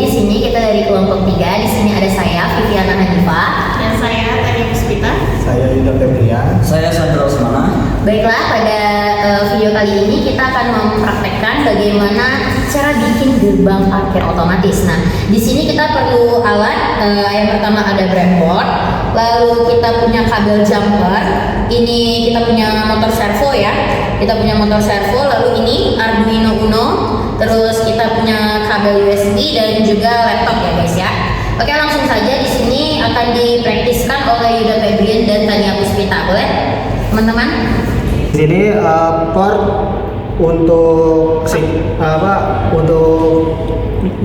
di sini kita dari kelompok 3. Di sini ada saya Viviana Hanifah, Dan saya Tania Puspita. Saya Yuda Febrian. Saya Sandra Usmana. Baiklah, pada video kali ini kita akan mempraktekkan bagaimana cara bikin gerbang parkir otomatis. Nah, di sini kita perlu alat. Yang pertama ada breadboard, lalu kita punya kabel jumper. Ini kita punya motor servo ya. Kita punya motor servo, lalu ini Arduino Uno. Terus kita punya kabel USB dan juga laptop ya guys ya. Oke, langsung saja di sini akan dipraktiskan oleh Yuda Febrian dan Tania Puspita. Boleh, teman-teman? Di sini port untuk untuk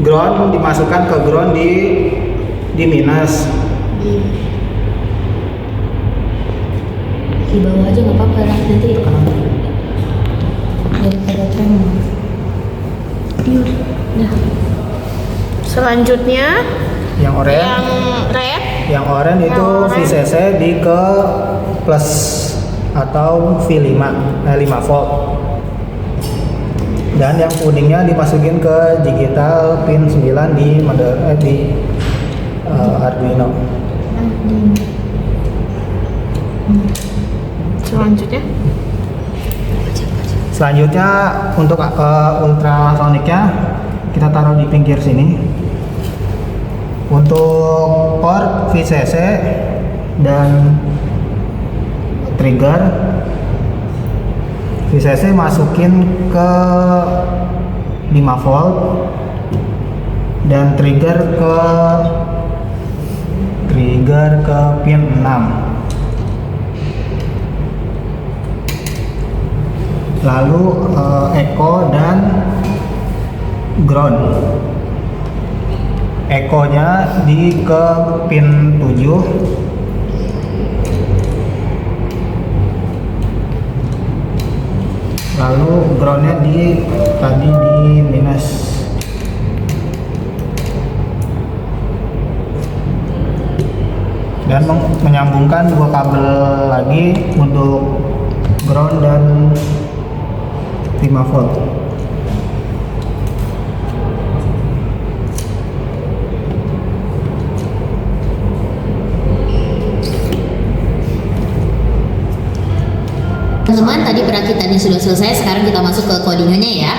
ground dimasukkan ke ground di minus. Di bawah aja nggak apa-apa lah, nanti daripada tremor. Nah, Selanjutnya Yang yang red. oranye itu Yang orange. VCC di ke plus atau V5 5 volt. Dan yang kuningnya dimasukin ke digital pin 9 di Arduino. Selanjutnya untuk ultrasoniknya kita taruh di pinggir sini. Untuk port VCC dan trigger, VCC masukin ke 5 volt dan trigger ke pin 6. Lalu echo dan ground. Echo-nya di ke pin 7. Lalu groundnya tadi di minus. Dan menyambungkan dua kabel lagi untuk ground dan 5 volt. teman-teman, tadi perakitannya sudah selesai. Sekarang kita masuk ke codingannya ya.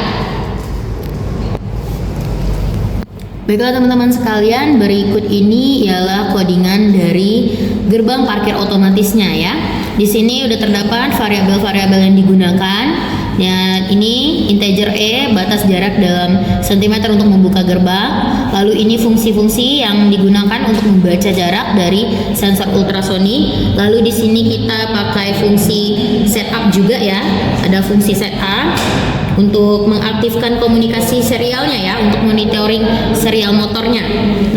Baiklah teman-teman sekalian, berikut ini ialah codingan dari gerbang parkir otomatisnya ya. Di sini udah terdapat variabel-variabel yang digunakan. Dan ini integer E, batas jarak dalam sentimeter untuk membuka gerbang. Lalu ini fungsi-fungsi yang digunakan untuk membaca jarak dari sensor ultrasonik. Lalu di sini kita pakai fungsi setup juga ya. Ada fungsi setup untuk mengaktifkan komunikasi serialnya ya, untuk monitoring serial motornya.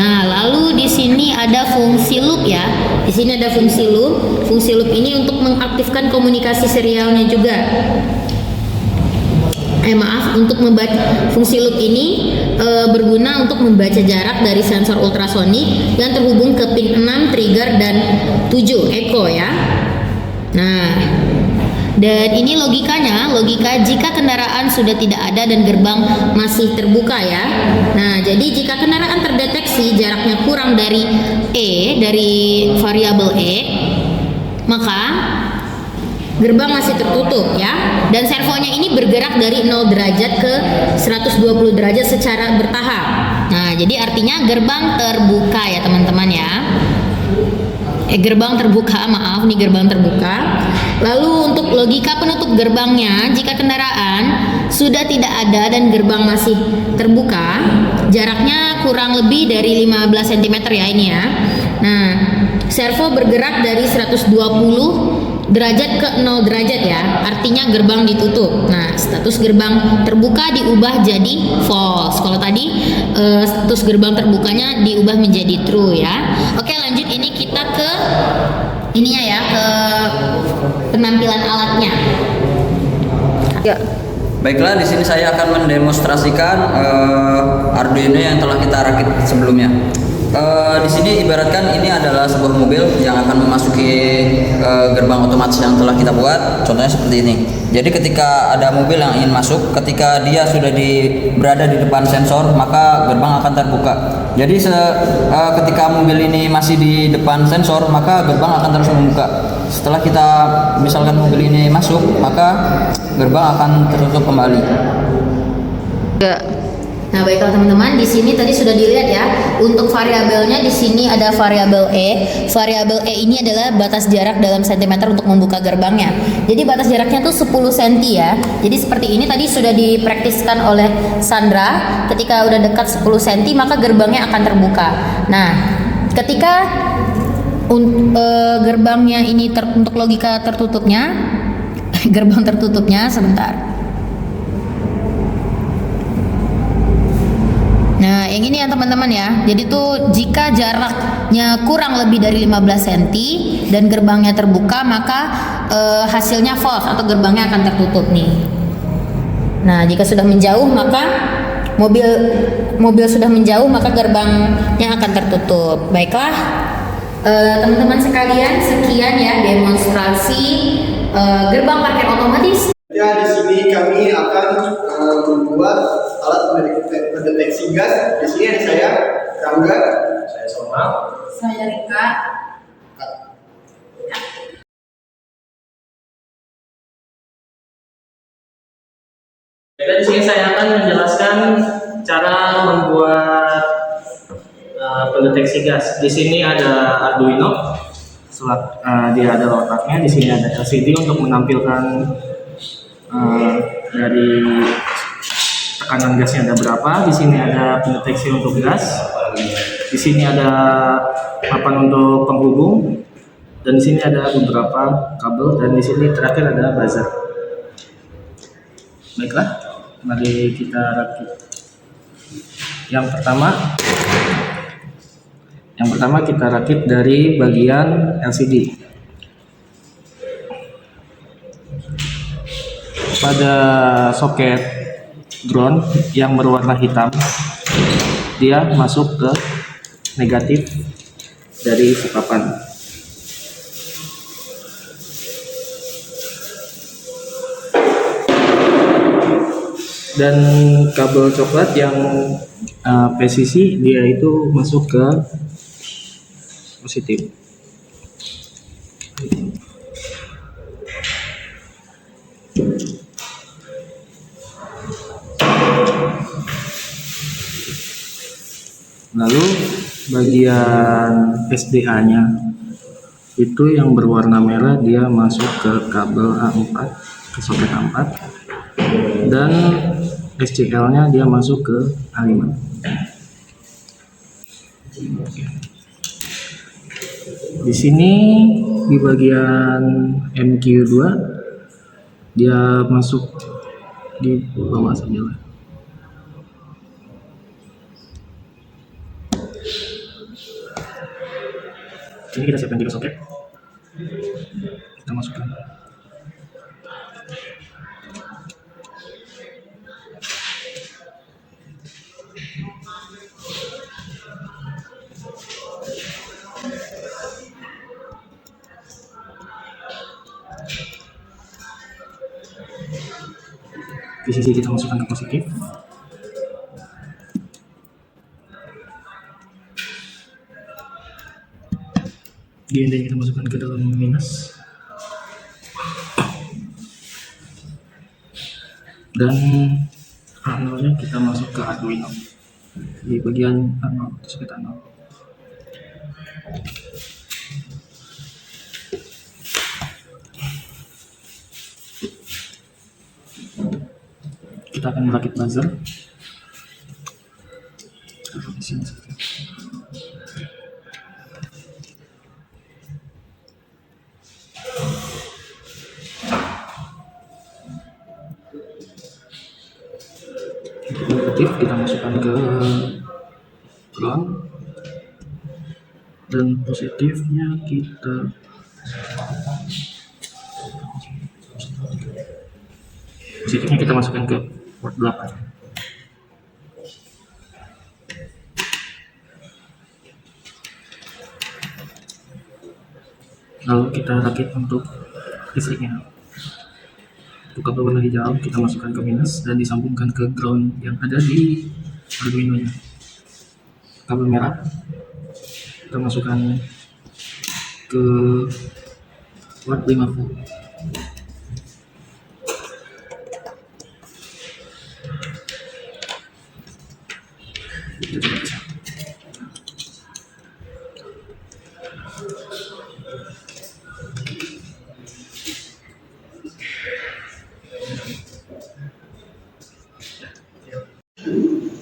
Nah, lalu di sini ada fungsi loop ya. Di sini ada fungsi loop. Fungsi loop ini untuk mengaktifkan komunikasi serialnya juga. Untuk membaca fungsi loop ini berguna untuk membaca jarak dari sensor ultrasonik yang terhubung ke pin 6 trigger dan 7 echo ya. Nah, dan ini logikanya, logika jika kendaraan sudah tidak ada dan gerbang masih terbuka ya. Nah, jadi jika kendaraan terdeteksi jaraknya kurang dari E, dari variabel E, maka gerbang masih tertutup ya. Dan servonya ini bergerak dari 0 derajat ke 120 derajat secara bertahap. Nah, jadi artinya gerbang terbuka ya teman-teman ya. Gerbang terbuka, maaf nih, gerbang terbuka. Lalu untuk logika penutup gerbangnya, jika kendaraan sudah tidak ada dan gerbang masih terbuka, jaraknya kurang lebih dari 15 cm ya ini ya. Nah, servo bergerak dari 120 derajat ke 0 derajat ya, artinya gerbang ditutup. Nah, status gerbang terbuka diubah jadi false. Kalau tadi status gerbang terbukanya diubah menjadi true ya. Oke, lanjut, ini kita ke ininya ya, ke penampilan alatnya. Ya. Baiklah, di sini saya akan mendemonstrasikan Arduino yang telah kita rakit sebelumnya. Di sini ibaratkan ini adalah sebuah mobil yang akan memasuki gerbang otomatis yang telah kita buat. Contohnya seperti ini. Jadi ketika ada mobil yang ingin masuk, ketika dia sudah berada di depan sensor, maka gerbang akan terbuka. Jadi ketika mobil ini masih di depan sensor, maka gerbang akan terus membuka. Setelah kita misalkan mobil ini masuk, maka gerbang akan tertutup kembali. Nah, baiklah teman-teman, di sini tadi sudah dilihat ya. Untuk variabelnya di sini ada variabel E. Variabel E ini adalah batas jarak dalam sentimeter untuk membuka gerbangnya. Jadi batas jaraknya tuh 10 cm ya. Jadi seperti ini tadi sudah dipraktiskan oleh Sandra. Ketika udah dekat 10 cm maka gerbangnya akan terbuka. Nah, ketika gerbangnya ini untuk logika tertutupnya, gerbang tertutupnya sebentar. Nah, yang ini ya teman-teman ya. Jadi tuh jika jaraknya kurang lebih dari 15 cm dan gerbangnya terbuka, maka hasilnya false atau gerbangnya akan tertutup nih. Nah, jika sudah menjauh maka mobil sudah menjauh maka gerbangnya akan tertutup. Baiklah, teman-teman sekalian, sekian ya demonstrasi gerbang parkir otomatis. Ya, di sini kami akan membuat alat pendeteksi gas. Di sini ada saya, Rangga, saya Soma, Saya Rika. Dan di sini saya akan menjelaskan cara membuat pendeteksi gas. Di sini ada Arduino, dia ada otaknya. Di sini ada LCD untuk menampilkan dari tekanan gasnya ada berapa. Di sini ada pendeteksi untuk gas. Di sini ada papan untuk penghubung. Dan di sini ada beberapa kabel. Dan di sini terakhir ada buzzer. Baiklah, mari kita rakit. Yang pertama kita rakit dari bagian LCD. Pada soket ground yang berwarna hitam, dia masuk ke negatif dari si papan. Dan kabel coklat yang PCC dia itu masuk ke positif. Lalu bagian SDA-nya itu yang berwarna merah, dia masuk ke kabel A4, ke soket A4, dan SCL-nya dia masuk ke A5. Di sini di bagian MQ2 dia masuk di bawah saja lah. Ini kita siapkan 3 soket. Kita masukkan. Di sisi kita masukkan ke positif. Di ini kita masukkan ke dalam minus. Dan A0-nya kita masuk ke Arduino. Di bagian A0, soket A0. Kita akan merakit buzzer. Taruh di sini saja. Negatif kita masukkan ke ground, dan positifnya kita masukkan ke port 8. Lalu kita rakit untuk listriknya. Untuk kabel warna hijau kita masukkan ke minus dan disambungkan ke ground yang ada di Arduino nya. Kabel merah kita masukkan ke port 5 volt.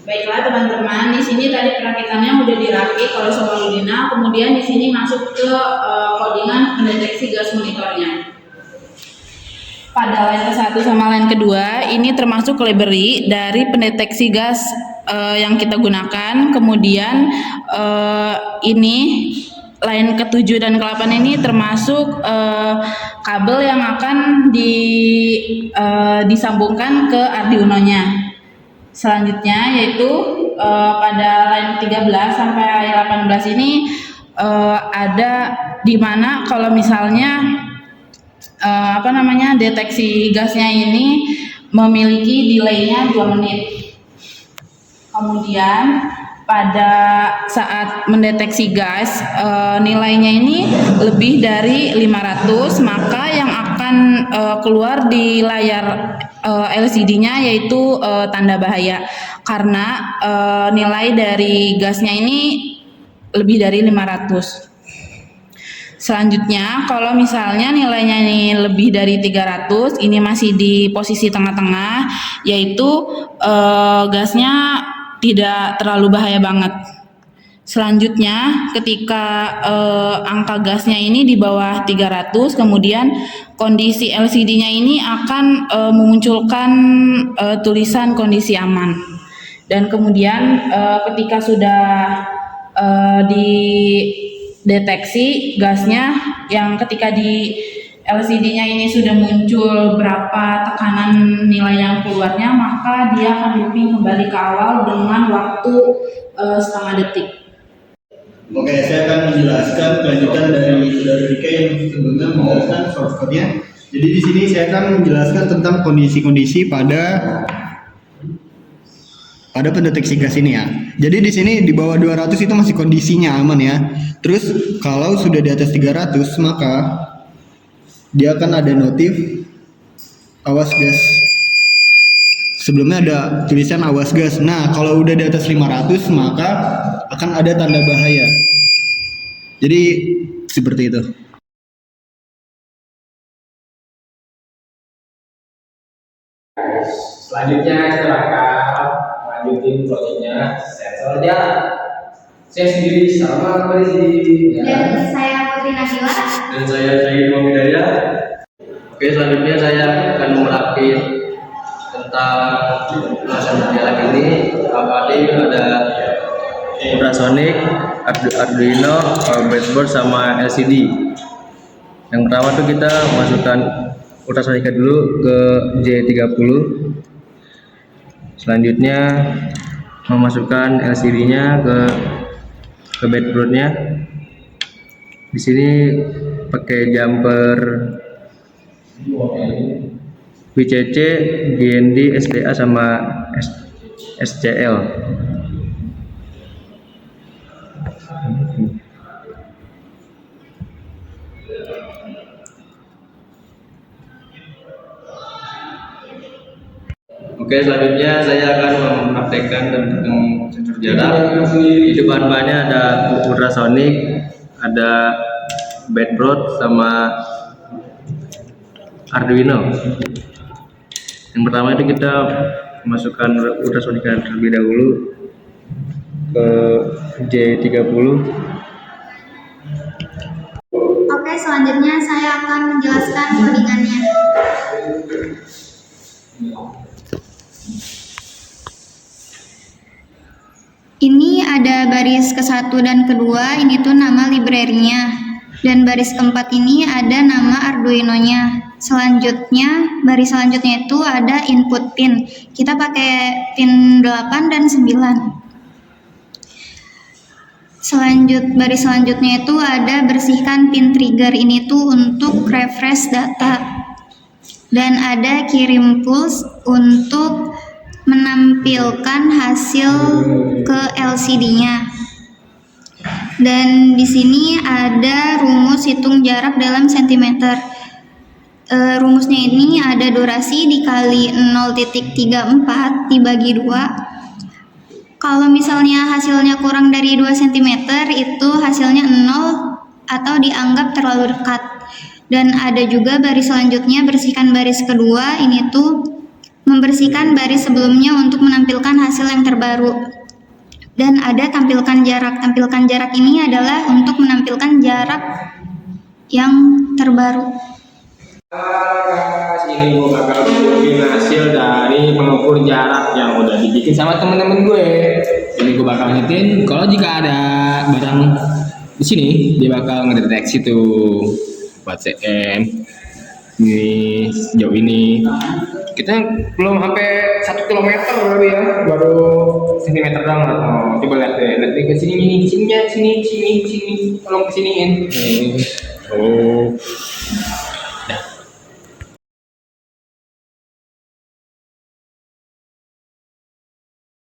Baiklah teman-teman, di sini tadi perakitannya udah dirakit oleh Sobat Ludina, kemudian di sini masuk ke codingan pendeteksi gas monitornya. Pada line ke-1 sama line kedua, ini termasuk library dari pendeteksi gas yang kita gunakan. Kemudian ini line ke-7 dan ke-8 ini termasuk kabel yang akan disambungkan ke Arduino-nya. Selanjutnya yaitu pada line 13 sampai 18 ini ada di mana kalau misalnya deteksi gasnya ini memiliki delay-nya 2 menit. Kemudian pada saat mendeteksi gas nilainya ini lebih dari 500, maka yang akan keluar di layar LCD-nya yaitu tanda bahaya, karena nilai dari gasnya ini lebih dari 500. Selanjutnya, kalau misalnya nilainya ini lebih dari 300, ini masih di posisi tengah-tengah, yaitu gasnya tidak terlalu bahaya banget. Selanjutnya, ketika angka gasnya ini di bawah 300, kemudian kondisi LCD-nya ini akan memunculkan tulisan kondisi aman. Dan kemudian ketika sudah dideteksi gasnya, yang ketika di LCD-nya ini sudah muncul berapa tekanan nilai yang keluarnya, maka dia akan looping kembali ke awal dengan waktu setengah detik. Oke, saya akan menjelaskan kelanjutan dari Saudara Rika yang sebelumnya menjelaskan source code-nya. Jadi di sini saya akan menjelaskan tentang kondisi-kondisi pada pendeteksi gas ini ya. Jadi di sini di bawah 200 itu masih kondisinya aman ya. Terus kalau sudah di atas 300 maka dia akan ada notif awas gas. Sebelumnya ada tulisan awas gas. Nah, kalau udah di atas 500 maka akan ada tanda bahaya. Jadi seperti itu. Selanjutnya silakan lanjutin proyeknya sensor jarak. Saya sendiri sama Putri Dan saya Putri Nabila. dan saya Syahid Muhammad. Oke, selanjutnya saya akan merakit tentang sensor jarak ini. Apa ada ultrasonic, Arduino, breadboard sama LCD. Yang pertama tuh kita masukkan ultrasonicnya dulu ke J30. Selanjutnya memasukkan LCD-nya ke breadboard-nya. Di sini pakai jumper VCC, GND, SDA sama SCL. Oke, selanjutnya saya akan mempraktekkan tentang sensor jarak. Di bahan-bahannya ada ultrasonic, ada breadboard sama Arduino. Yang pertama itu kita masukkan ultrasonic terlebih dahulu ke J30. Oke, selanjutnya saya akan menjelaskan codingannya. Ini ada baris ke-1 dan ke-2, ini tuh nama library-nya. Dan baris keempat ini ada nama Arduino-nya. Selanjutnya, baris selanjutnya itu ada input pin. Kita pakai pin 8 dan 9. Baris selanjutnya itu ada bersihkan pin trigger, ini tuh untuk refresh data. Dan ada kirim pulse untuk menampilkan hasil ke LCD-nya. Dan di sini ada rumus hitung jarak dalam sentimeter. Rumusnya ini ada durasi dikali 0,34 dibagi 2. Kalau misalnya hasilnya kurang dari 2 cm itu hasilnya 0 atau dianggap terlalu dekat. Dan ada juga baris selanjutnya bersihkan baris kedua, ini tuh membersihkan baris sebelumnya untuk menampilkan hasil yang terbaru. Dan ada tampilkan jarak. Tampilkan jarak ini adalah untuk menampilkan jarak yang terbaru. Ini gue bakal bikin hasil dari pengukur jarak yang udah dibikin sama temen-temen gue. Ini gue bakal nyetin kalau jika ada barang di sini, dia bakal ngedeteksi tuh buat cm. Ini sejauh ini kita belum sampai 1 kilometer kali ya, baru sentimeter doang. Oh, coba lihat deh, ke sini, tolong kesiniin. Oh,